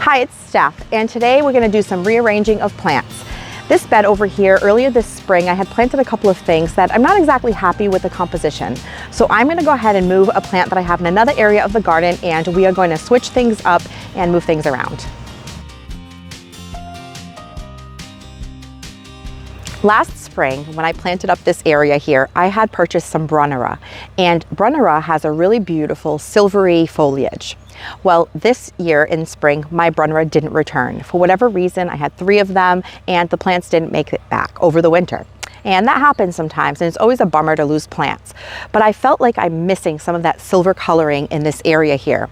Hi, it's Steph, and today we're going to do some rearranging of plants. This bed over here, earlier this spring, I had planted a couple of things that I'm not exactly happy with the composition. So I'm going to go ahead and move a plant that I have in another area of the garden, and we are going to switch things up and move things around. Last spring, when I planted up this area here, I had purchased some Brunnera, and Brunnera has a really beautiful silvery foliage. Well, this year in spring, my Brunnera didn't return. For whatever reason, I had 3 of them and the plants didn't make it back over the winter. And that happens sometimes, and it's always a bummer to lose plants. But I felt like I'm missing some of that silver coloring in this area here.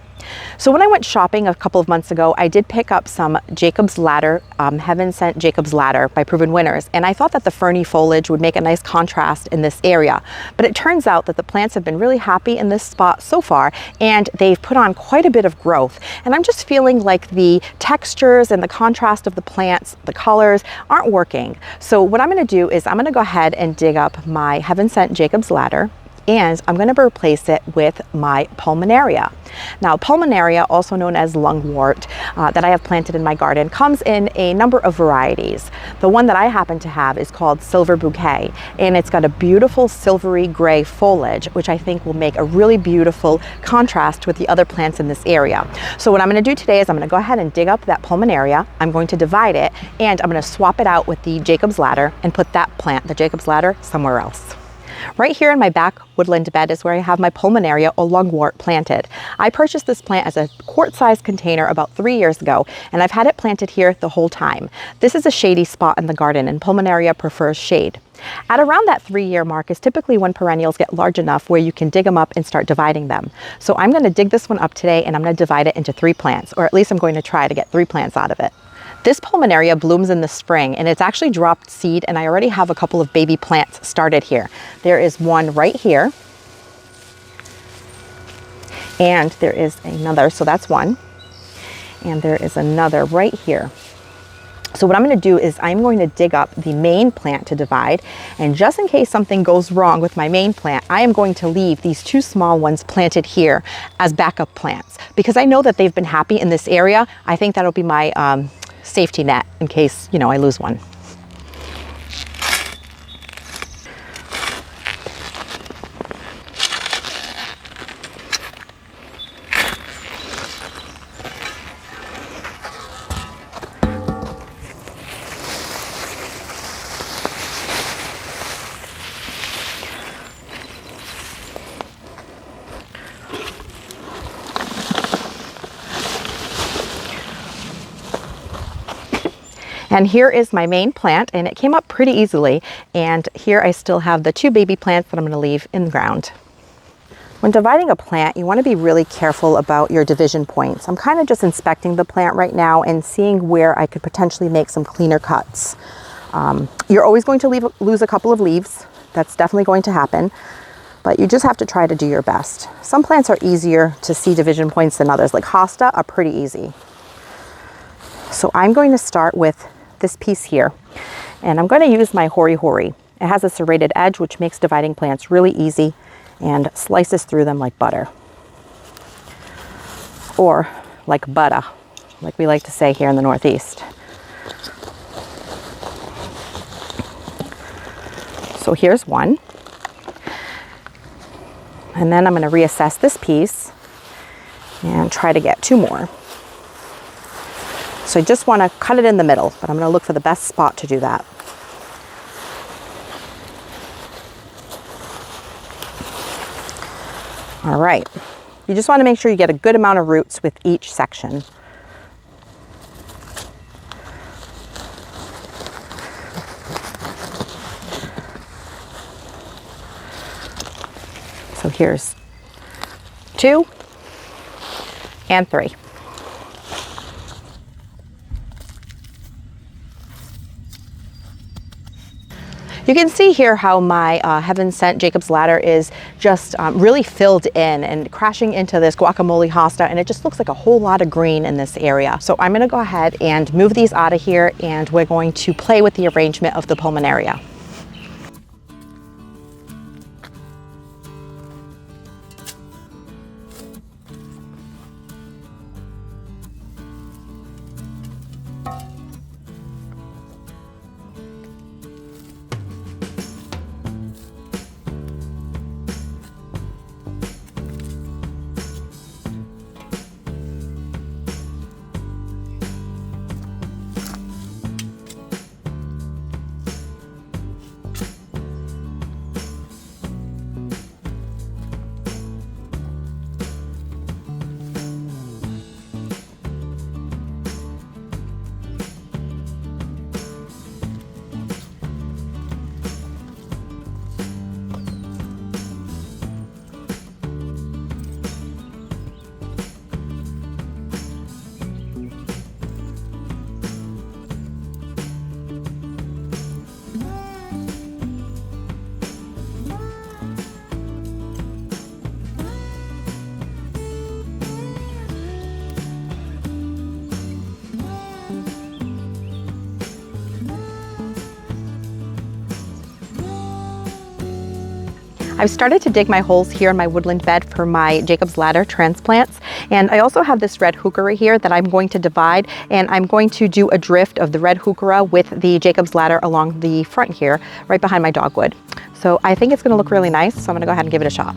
So when I went shopping a couple of months ago, I did pick up some Jacob's Ladder, Heaven Sent Jacob's Ladder by Proven Winners, and I thought that the ferny foliage would make a nice contrast in this area. But it turns out that the plants have been really happy in this spot so far, and they've put on quite a bit of growth. And I'm just feeling like the textures and the contrast of the plants, the colors, aren't working. So what I'm going to do is I'm going to go ahead and dig up my Heaven Sent Jacob's Ladder, and I'm going to replace it with my Pulmonaria. Now, Pulmonaria, also known as lungwort, that I have planted in my garden, comes in a number of varieties. The one that I happen to have is called Silver Bouquet, and it's got a beautiful silvery gray foliage, which I think will make a really beautiful contrast with the other plants in this area. So what I'm going to do today is I'm going to go ahead and dig up that Pulmonaria. I'm going to divide it, and I'm going to swap it out with the Jacob's Ladder and put that plant, the Jacob's Ladder, somewhere else. Right here in my back woodland bed is where I have my Pulmonaria or lungwort planted. I purchased this plant as a quart-sized container about 3 years ago, and I've had it planted here the whole time. This is a shady spot in the garden, and Pulmonaria prefers shade. At around that 3-year mark is typically when perennials get large enough where you can dig them up and start dividing them. So I'm going to dig this one up today, and I'm going to divide it into 3 plants, or at least I'm going to try to get 3 plants out of it. This Pulmonaria blooms in the spring, and it's actually dropped seed, and I already have a couple of baby plants started here. There is one right here, and there is another, so that's one, and there is another right here. So what I'm going to do is I'm going to dig up the main plant to divide, and just in case something goes wrong with my main plant, I am going to leave these 2 small ones planted here as backup plants, because I know that they've been happy in this area. I think that'll be my safety net in case, I lose one. And here is my main plant, and it came up pretty easily. And here I still have the 2 baby plants that I'm going to leave in the ground. When dividing a plant, you want to be really careful about your division points. I'm kind of just inspecting the plant right now and seeing where I could potentially make some cleaner cuts. You're always going to lose a couple of leaves. That's definitely going to happen. But you just have to try to do your best. Some plants are easier to see division points than others, like hosta are pretty easy. So I'm going to start with this piece here, and I'm going to use my Hori Hori. It has a serrated edge, which makes dividing plants really easy and slices through them like butter, or like butter, like we like to say here in the Northeast. So here's one, and then I'm going to reassess this piece and try to get 2 more. So I just want to cut it in the middle, but I'm going to look for the best spot to do that. All right, you just want to make sure you get a good amount of roots with each section. So here's 2 and 3. You can see here how my Heaven Sent Jacob's Ladder is just really filled in and crashing into this guacamole hosta, and it just looks like a whole lot of green in this area. So I'm going to go ahead and move these out of here, and we're going to play with the arrangement of the Pulmonaria. I've started to dig my holes here in my woodland bed for my Jacob's Ladder transplants. And I also have this red heuchera here that I'm going to divide, and I'm going to do a drift of the red heuchera with the Jacob's Ladder along the front here, right behind my dogwood. So I think it's gonna look really nice, so I'm gonna go ahead and give it a shot.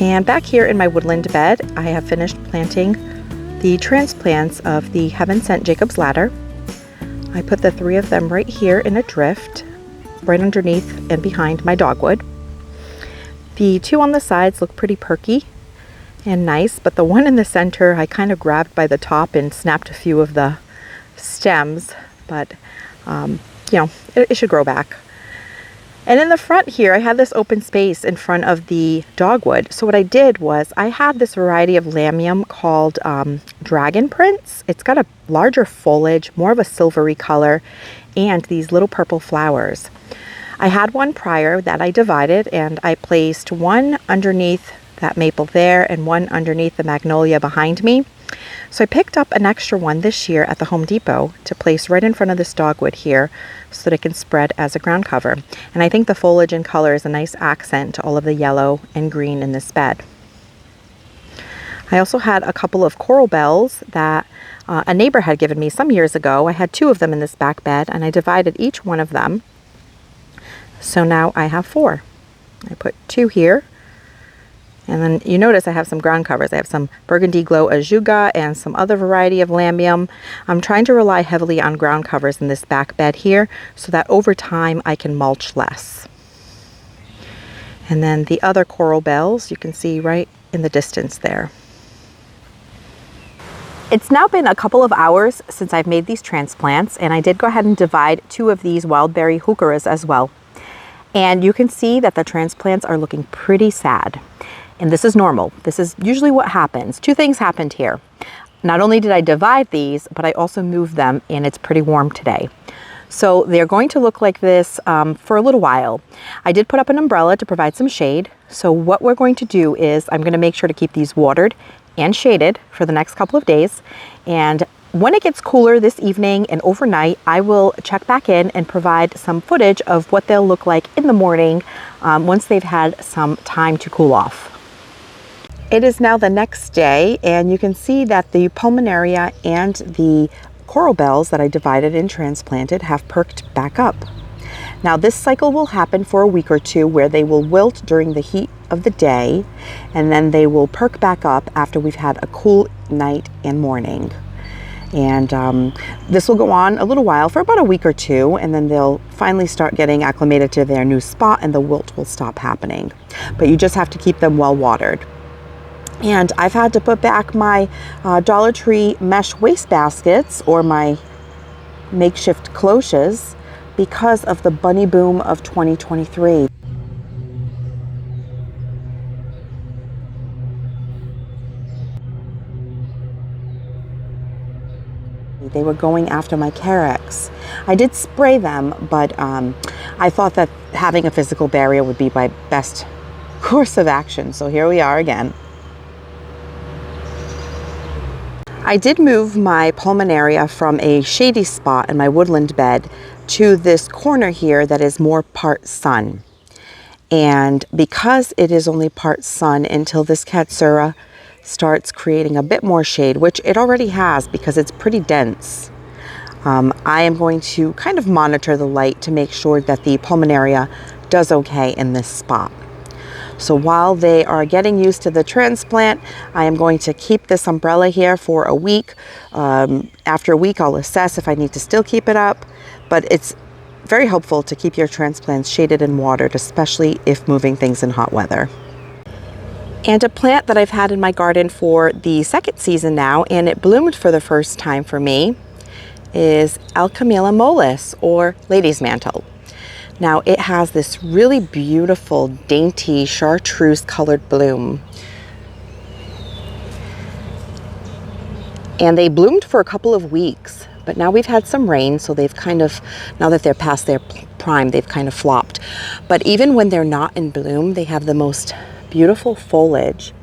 And back here in my woodland bed, I have finished planting the transplants of the Heaven Sent Jacob's Ladder. I put the 3 of them right here in a drift, right underneath and behind my dogwood. The 2 on the sides look pretty perky and nice, but the one in the center I kind of grabbed by the top and snapped a few of the stems, but you know, it should grow back. And in the front here, I had this open space in front of the dogwood. So what I did was I had this variety of lamium called Dragon Prince. It's got a larger foliage, more of a silvery color, and these little purple flowers. I had one prior that I divided, and I placed one underneath that maple there and one underneath the magnolia behind me. So I picked up an extra one this year at the Home Depot to place right in front of this dogwood here so that it can spread as a ground cover. And I think the foliage and color is a nice accent to all of the yellow and green in this bed. I also had a couple of coral bells that a neighbor had given me some years ago. I had 2 of them in this back bed, and I divided each one of them. So now I have 4. I put 2 here. And then you notice I have some ground covers. I have some Burgundy Glow Ajuga and some other variety of lamium. I'm trying to rely heavily on ground covers in this back bed here so that over time I can mulch less. And then the other coral bells you can see right in the distance there. It's now been a couple of hours since I've made these transplants, and I did go ahead and divide 2 of these wildberry heucheras as well. And you can see that the transplants are looking pretty sad. And this is normal. This is usually what happens. 2 things happened here. Not only did I divide these, but I also moved them, and it's pretty warm today. So they're going to look like this for a little while. I did put up an umbrella to provide some shade. So what we're going to do is I'm going to make sure to keep these watered and shaded for the next couple of days. And when it gets cooler this evening and overnight, I will check back in and provide some footage of what they'll look like in the morning once they've had some time to cool off. It is now the next day, and you can see that the Pulmonaria and the coral bells that I divided and transplanted have perked back up. Now this cycle will happen for a week or 2 where they will wilt during the heat of the day, and then they will perk back up after we've had a cool night and morning. And this will go on a little while, for about a week or 2, and then they'll finally start getting acclimated to their new spot and the wilt will stop happening. But you just have to keep them well watered. And I've had to put back my Dollar Tree mesh waste baskets, or my makeshift cloches, because of the bunny boom of 2023. They were going after my carex. I did spray them, but I thought that having a physical barrier would be my best course of action. So here we are again. I did move my Pulmonaria from a shady spot in my woodland bed to this corner here that is more part sun. And because it is only part sun until this Katsura starts creating a bit more shade, which it already has because it's pretty dense, I am going to kind of monitor the light to make sure that the Pulmonaria does okay in this spot. So while they are getting used to the transplant, I am going to keep this umbrella here for a week. After a week, I'll assess if I need to still keep it up, but it's very helpful to keep your transplants shaded and watered, especially if moving things in hot weather. And a plant that I've had in my garden for the second season now, and it bloomed for the first time for me, is Alchemilla mollis, or lady's mantle. Now it has this really beautiful, dainty, chartreuse colored bloom. And they bloomed for a couple of weeks, but now we've had some rain, so they've kind of, now that they're past their prime, they've kind of flopped. But even when they're not in bloom, they have the most beautiful foliage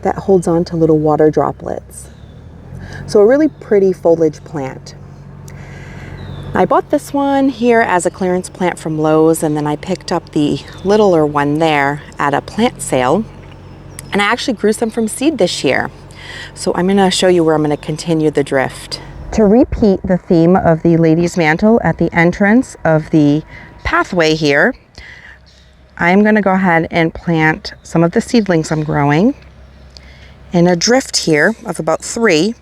that holds on to little water droplets. So a really pretty foliage plant. I bought this one here as a clearance plant from Lowe's, and then I picked up the littler one there at a plant sale. And I actually grew some from seed this year. So I'm going to show you where I'm going to continue the drift. To repeat the theme of the lady's mantle at the entrance of the pathway here, I'm going to go ahead and plant some of the seedlings I'm growing in a drift here of about 3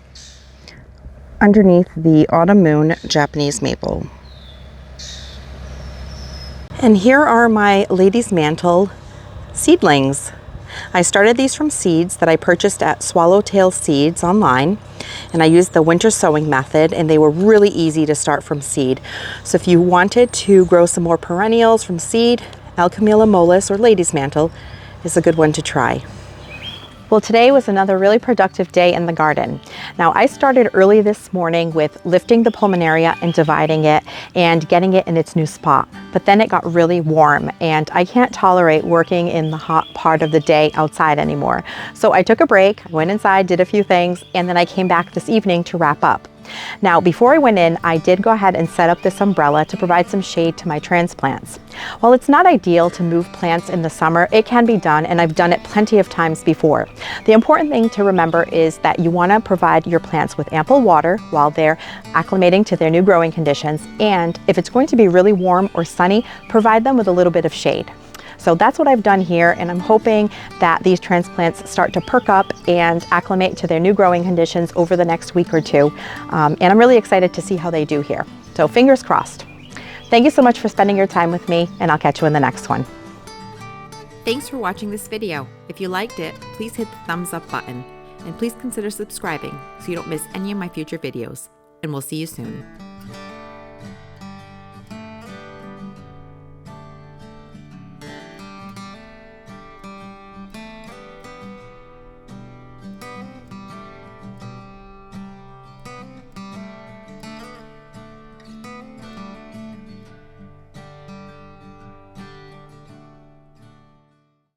underneath the autumn moon Japanese maple. And here are my lady's mantle seedlings. I started these from seeds that I purchased at Swallowtail Seeds online, and I used the winter sowing method, and they were really easy to start from seed. So if you wanted to grow some more perennials from seed, Alchemilla mollis, or lady's mantle, is a good one to try. Well, today was another really productive day in the garden. Now, I started early this morning with lifting the Pulmonaria and dividing it and getting it in its new spot. But then it got really warm, and I can't tolerate working in the hot part of the day outside anymore. So I took a break, went inside, did a few things, and then I came back this evening to wrap up. Now, before I went in, I did go ahead and set up this umbrella to provide some shade to my transplants. While it's not ideal to move plants in the summer, it can be done, and I've done it plenty of times before. The important thing to remember is that you want to provide your plants with ample water while they're acclimating to their new growing conditions, and if it's going to be really warm or sunny, provide them with a little bit of shade. So that's what I've done here, and I'm hoping that these transplants start to perk up and acclimate to their new growing conditions over the next week or two. And I'm really excited to see how they do here. So fingers crossed. Thank you so much for spending your time with me, and I'll catch you in the next one. Thanks for watching this video. If you liked it, please hit the thumbs up button, and please consider subscribing so you don't miss any of my future videos. And we'll see you soon.